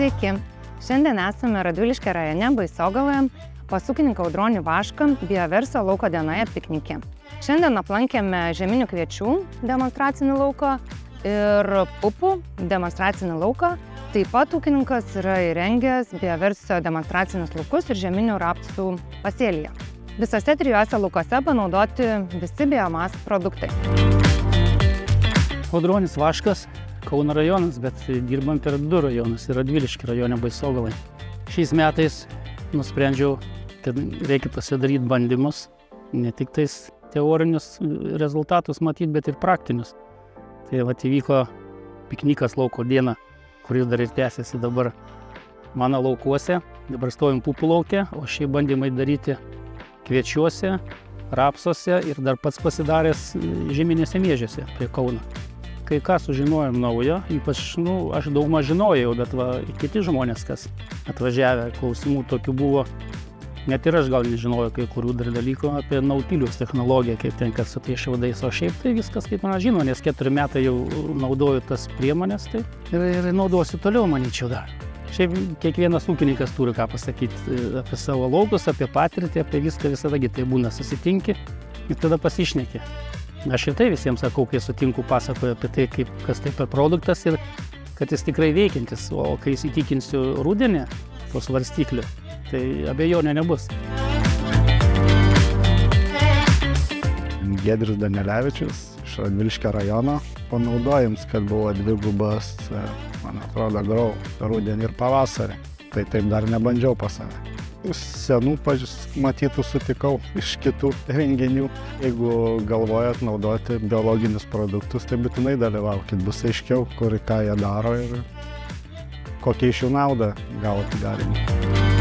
Sveiki. Šiandien esame Radviliškio rajone Baisogaloje pas ūkininką Audronį Vašką Bioversio lauko dienoje piknike. Šiandien aplankėme žieminių kviečių demonstracinį lauką ir pupų demonstracinį lauką. Taip pat ūkininkas yra įrengęs Bioversio demonstracinius laukus ir žieminių rapsų pasėlyje. Visose trijuose laukuose panaudoti visi biomas produktai. Audronis Vaškas, Kauno rajonas, bet dirbam per 2 rajonus ir Radviliškio rajone Baisogalai. Šiais metais nusprendžiau, kad reikia pasidaryti bandymus, ne tik tais teorinius rezultatus matyti, bet ir praktinius. Tai įvyko piknikas lauko diena, kuris dar ir tęsiasi dabar mano laukuose. Dabar stovim pupų lauke, o šie bandymai daryti kviečiuose, rapsuose ir dar pats pasidaręs žieminėse miežiuose prie Kauno. Kai ką sužinojom naujo, ypač, aš daugmaž žinojau, bet kiti žmonės, kas atvažiavę, klausimų tokių buvo, net ir aš gal nežinojau kai kurių dar dalykų apie Nautilus technologiją, kaip ten, kad su tais šiaudais, o šiaip tai viskas kaip man žino, nes 4 metai jau naudoju tas priemonės, tai ir naudosiu toliau, manyčiau dar. Šiaip kiekvienas ūkininkas turi ką pasakyti apie savo laukus, apie patirtį, apie viską visada, tai būna susitinki ir tada pasišneki. Aš ir tai visiems sakau, kai sutinku, pasakoju apie tai, kas tai per produktas ir kad jis tikrai veikiantis, o kai įsitikinsiu rudenį po svarstyklių, tai abejonė nebus. Giedrius Danielevičius iš Radviliškio rajono. Panaudojims, kad buvo 2-gubas, man atrodo, grau rudenį ir pavasarį. Tai taip dar nebandžiau pas save. Senų matytų sutikau iš kitų renginių. Jeigu galvojat naudoti biologinius produktus, tai būtinai dalyvaukit. Bus aiškiau, kur ką jie daro ir kokia iš jų naudą gauti galima.